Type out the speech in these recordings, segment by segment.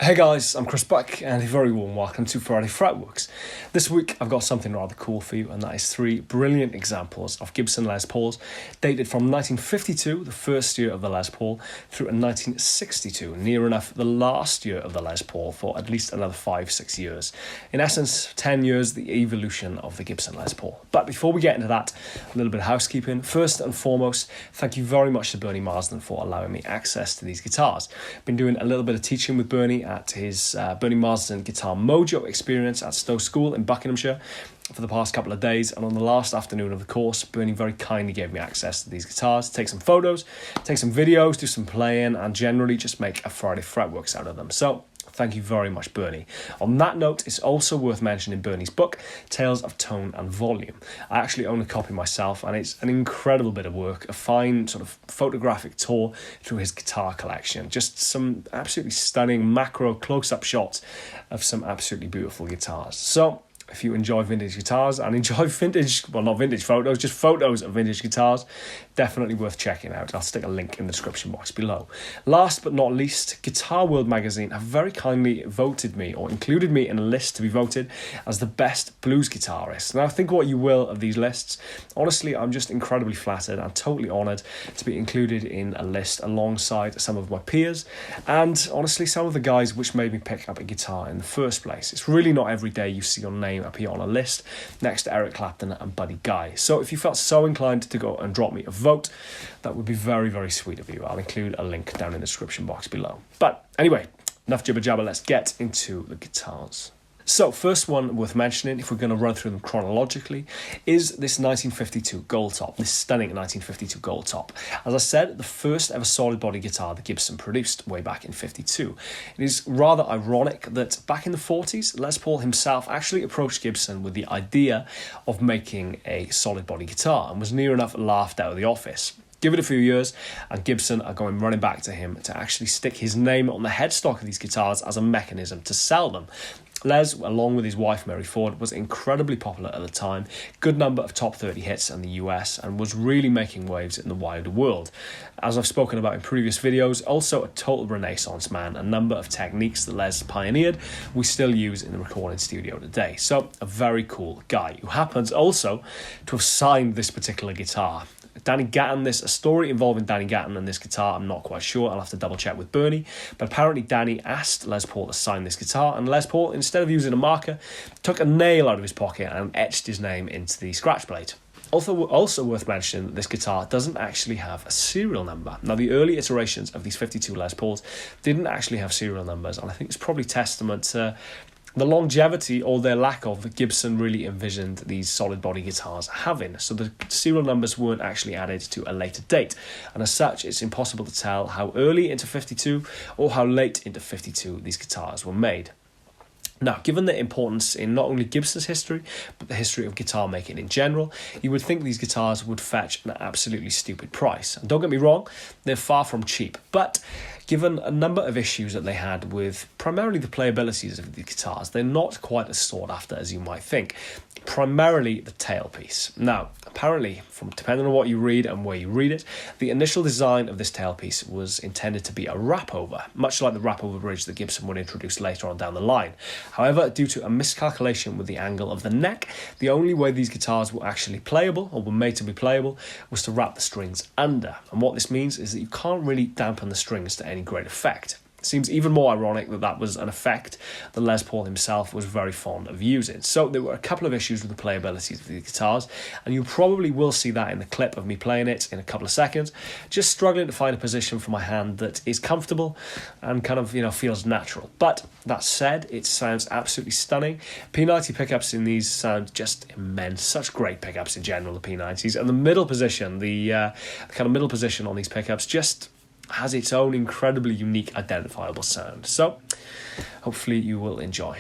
Hey guys, I'm Chris Buck and a very warm welcome to Friday Fretworks. This week I've got something rather cool for you, and that is 3 brilliant examples of Gibson Les Pauls dated from 1952, the first year of the Les Paul, through 1962, near enough the last year of the Les Paul for at least another 5-6 years. In essence, 10 years, the evolution of the Gibson Les Paul. But before we get into that, a little bit of housekeeping. First and foremost, thank you very much to Bernie Marsden for allowing me access to these guitars. Been doing a little bit of teaching with Bernie at his Bernie Marsden Guitar Mojo experience at Stowe School in Buckinghamshire for the past couple of days, and on the last afternoon of the course, Bernie very kindly gave me access to these guitars, take some photos, take some videos, do some playing, and generally just make a Friday Fretworks out of them. So thank you very much, Bernie. On that note, it's also worth mentioning Bernie's book, Tales of Tone and Volume. I actually own a copy myself, and it's an incredible bit of work, a fine sort of photographic tour through his guitar collection. Just some absolutely stunning macro close-up shots of some absolutely beautiful guitars. So if you enjoy vintage guitars and enjoy vintage, well, not vintage photos, just photos of vintage guitars, definitely worth checking out. I'll stick a link in the description box below. Last but not least, Guitar World magazine have very kindly voted me, or included me in a list to be voted as the best blues guitarist. Now, think what you will of these lists. Honestly, I'm just incredibly flattered and totally honoured to be included in a list alongside some of my peers, and honestly, some of the guys which made me pick up a guitar in the first place. It's really not every day you see your name appear on a list next to Eric Clapton and Buddy Guy. So if you felt so inclined to go and drop me a vote, that would be very, very sweet of you. I'll include a link down in the description box below. But anyway, enough jibber jabber, let's get into the guitars. So, first one worth mentioning, if we're going to run through them chronologically, is this 1952 Goldtop, this stunning 1952 Goldtop. As I said, the first ever solid body guitar that Gibson produced way back in 52. It is rather ironic that back in the 40s, Les Paul himself actually approached Gibson with the idea of making a solid body guitar and was near enough laughed out of the office. Give it a few years, and Gibson are going running back to him to actually stick his name on the headstock of these guitars as a mechanism to sell them. Les, along with his wife Mary Ford, was incredibly popular at the time, good number of top 30 hits in the US, and was really making waves in the wider world. As I've spoken about in previous videos, also a total renaissance man, a number of techniques that Les pioneered we still use in the recording studio today. So a very cool guy who happens also to have signed this particular guitar. Danny Gatton, there's a story involving Danny Gatton and this guitar, I'm not quite sure, I'll have to double check with Bernie, but apparently Danny asked Les Paul to sign this guitar, and Les Paul, instead of using a marker, took a nail out of his pocket and etched his name into the scratch plate. Also worth mentioning that this guitar doesn't actually have a serial number. Now, the early iterations of these 52 Les Pauls didn't actually have serial numbers, and I think it's probably testament to the longevity, or their lack of, that Gibson really envisioned these solid body guitars having. So the serial numbers weren't actually added to a later date, and as such it's impossible to tell how early into 52 or how late into 52 these guitars were made. Now, given their importance in not only Gibson's history, but the history of guitar making in general, you would think these guitars would fetch an absolutely stupid price. And don't get me wrong, they're far from cheap, but given a number of issues that they had with primarily the playabilities of the guitars, they're not quite as sought after as you might think. Primarily the tailpiece. Now, apparently, depending on what you read and where you read it, the initial design of this tailpiece was intended to be a wrap-over, much like the wrap-over bridge that Gibson would introduce later on down the line. However, due to a miscalculation with the angle of the neck, the only way these guitars were actually playable, or were made to be playable, was to wrap the strings under. And what this means is that you can't really dampen the strings to any great effect. It seems even more ironic that that was an effect that Les Paul himself was very fond of using. So there were a couple of issues with the playability of the guitars, and you probably will see that in the clip of me playing it in a couple of seconds. Just struggling to find a position for my hand that is comfortable and kind of, feels natural. But that said, it sounds absolutely stunning. P90 pickups in these sound just immense. Such great pickups in general, the P90s. And the middle position, the kind of middle position on these pickups just has its own incredibly unique, identifiable sound. So, hopefully you will enjoy.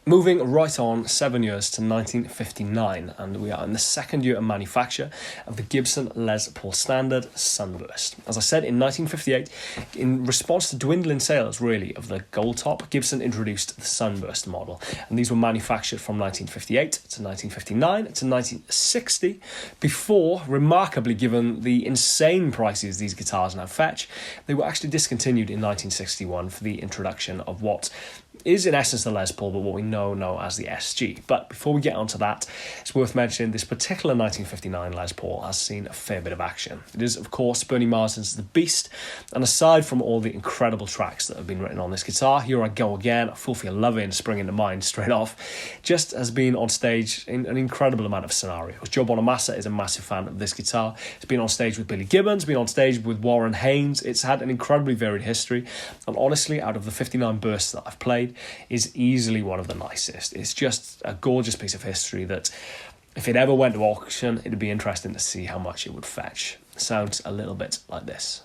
Moving right on 7 years to 1959, and we are in the second year of manufacture of the Gibson Les Paul standard Sunburst. As I said, in 1958, in response to dwindling sales, really, of the Goldtop, Gibson introduced the Sunburst model, and these were manufactured from 1958 to 1959 to 1960, before, remarkably, given the insane prices these guitars now fetch, they were actually discontinued in 1961 for the introduction of what is in essence the Les Paul, but what we know as the SG. But before we get onto that, it's worth mentioning this particular 1959 Les Paul has seen a fair bit of action. It is, of course, Bernie Marsden's The Beast, and aside from all the incredible tracks that have been written on this guitar, Here I Go Again, Fool for Your Lovin', springing to mind straight off, just has been on stage in an incredible amount of scenarios. Joe Bonamassa is a massive fan of this guitar. It's been on stage with Billy Gibbons, been on stage with Warren Haynes. It's had an incredibly varied history, and honestly, out of the 59 bursts that I've played, is easily one of the nicest. It's just a gorgeous piece of history that, if it ever went to auction, it'd be interesting to see how much it would fetch. It sounds a little bit like this.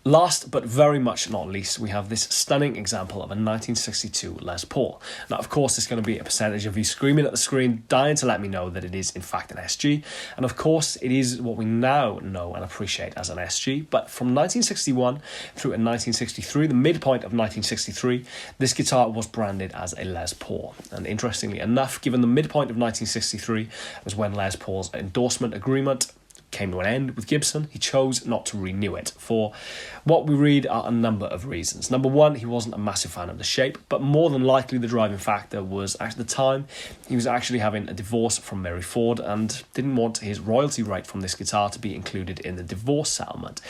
Last but very much not least, we have this stunning example of a 1962 Les Paul. Now, of course, there's going to be a percentage of you screaming at the screen, dying to let me know that it is in fact an SG. And of course, it is what we now know and appreciate as an SG. But from 1961 through to 1963, the midpoint of 1963, this guitar was branded as a Les Paul. And interestingly enough, given the midpoint of 1963 was when Les Paul's endorsement agreement came to an end with Gibson, he chose not to renew it for what we read are a number of reasons. Number one, he wasn't a massive fan of the shape, but more than likely the driving factor was at the time he was actually having a divorce from Mary Ford and didn't want his royalty rate from this guitar to be included in the divorce settlement.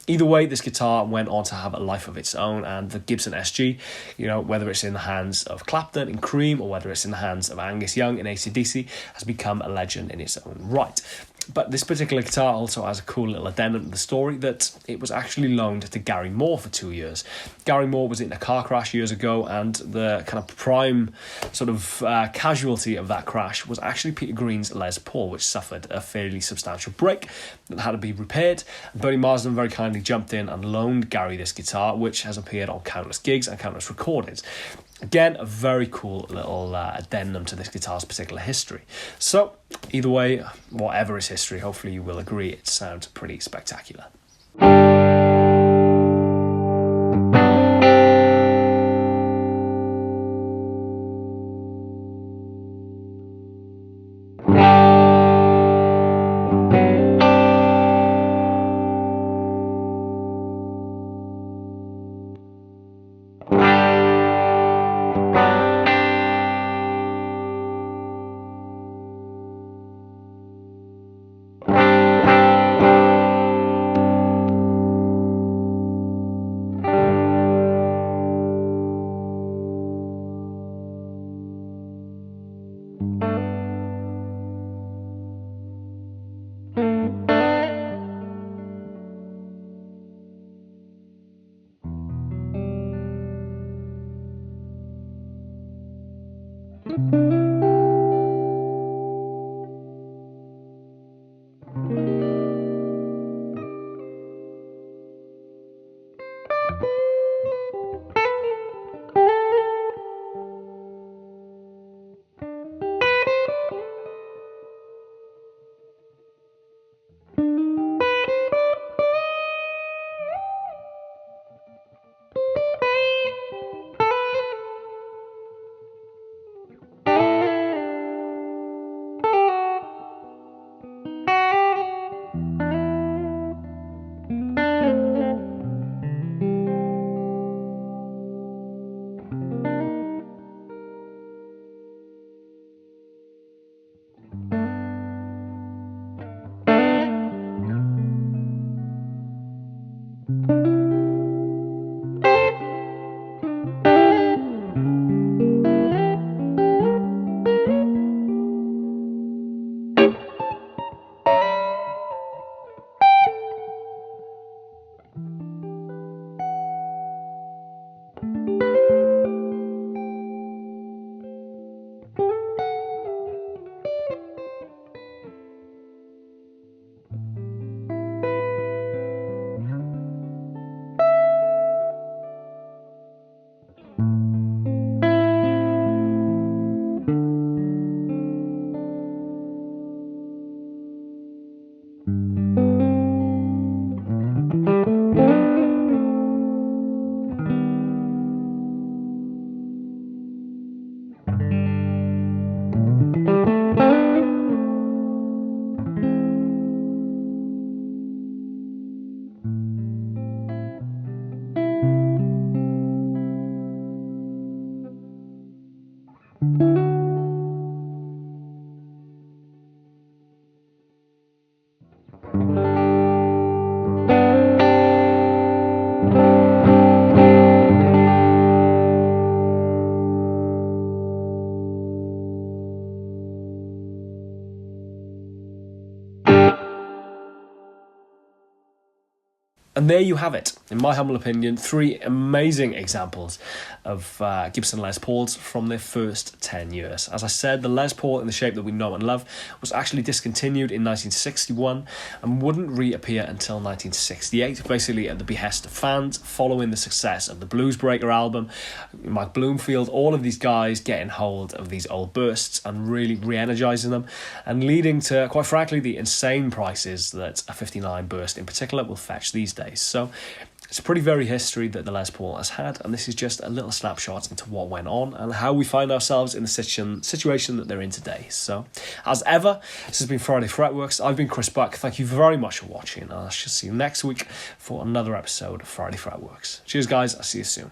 Either way, this guitar went on to have a life of its own, and the Gibson SG, whether it's in the hands of Clapton in Cream or whether it's in the hands of Angus Young in AC/DC, has become a legend in its own right. But this particular guitar also has a cool little addendum to the story that it was actually loaned to Gary Moore for 2 years. Gary Moore was in a car crash years ago, and the kind of prime sort of casualty of that crash was actually Peter Green's Les Paul, which suffered a fairly substantial break that had to be repaired. Bernie Marsden very kindly jumped in and loaned Gary this guitar, which has appeared on countless gigs and countless recordings. Again, a very cool little addendum to this guitar's particular history. So, either way, whatever its history, hopefully you will agree it sounds pretty spectacular. And there you have it, in my humble opinion, 3 amazing examples of Gibson Les Pauls from their first 10 years. As I said, the Les Paul in the shape that we know and love was actually discontinued in 1961 and wouldn't reappear until 1968, basically at the behest of fans, following the success of the Bluesbreaker album, Mike Bloomfield, all of these guys getting hold of these old bursts and really re-energising them, and leading to, quite frankly, the insane prices that a 59 burst in particular will fetch these days. So it's a pretty varied history that the Les Paul has had, and this is just a little snapshot into what went on and how we find ourselves in the situation that they're in today. So, as ever, this has been Friday Fretworks. I've been Chris Buck. Thank you very much for watching, and I shall see you next week for another episode of Friday Fretworks. Cheers, guys. I'll see you soon.